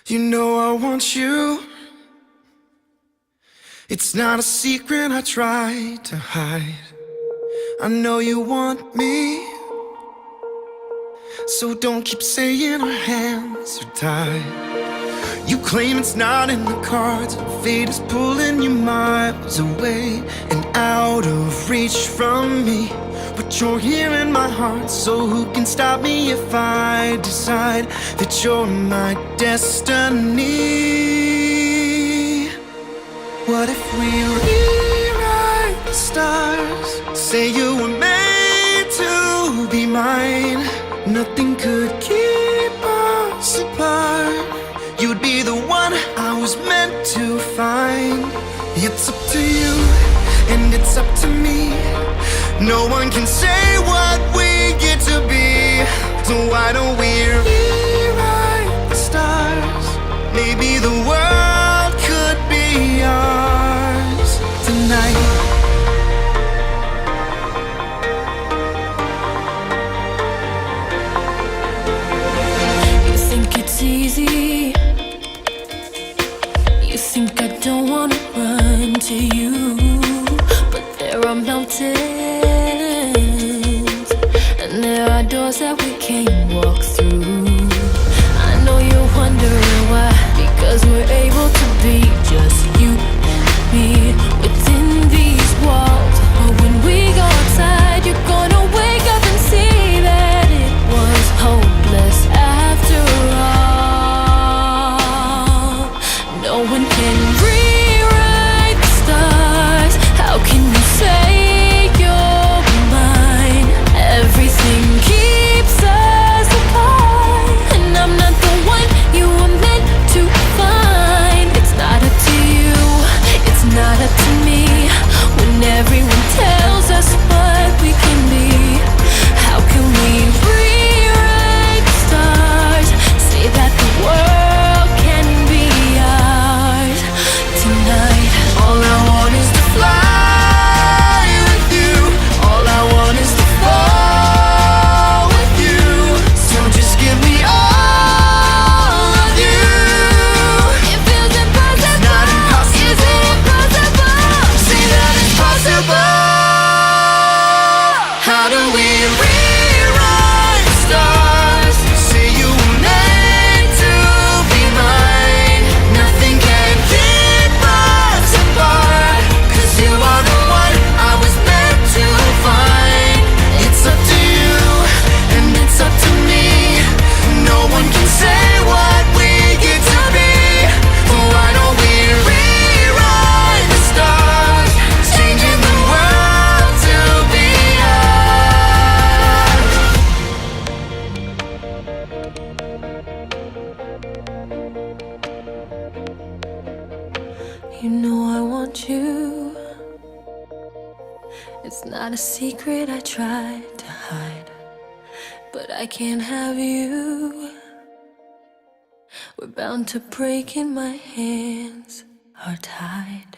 You know I want you. It's not a secret I try to hide. I know you want me, so don't keep saying our hands are tied. You claim it's not in the cards, fate is pulling you miles away and out of reach from me. But you're here in my heart, so who can stop me if I decide that you're my destiny? What if we rewrite the stars? Say you were made to be mine. Nothing could keep us apart. You'd be the one I was meant to find. It's up to you, and it's up to me. No one can say what we get to be. So why don't we rewrite the stars? Maybe the world could be ours tonight. You think it's easy. You think I don't wanna run to you, but there are mountains, and there are doors that we can't walk through. I know you're wondering why, because we're able to be just you and me within these walls. But when we go outside, you're gonna wake up and see that it was hopeless after all. No one can rewrite the stars. How can you say you're mine? Everything keeps us apart, and I'm not the one you were meant to find. It's not up to you, it's not up to me. When everyone tells us what we can be, how can we rewrite the stars? Say that the world can be ours tonight. All I want is to fly with you. All I want is to fall with you. So just give me all of you. It feels impossible. It's not impossible. Is it impossible? Say that it's possible. How do we rewrite the stars? Say you were made to be mine. Nothing can keep us apart, 'cause you are the one I was meant to find. It's up to you, and it's up to me. No one can say what we get to be. Why don't we rewrite the stars? Changing the world to be ours. You know I want you. It's not a secret I tried to hide, but I can't have you. We're bound to break and my hands are tied.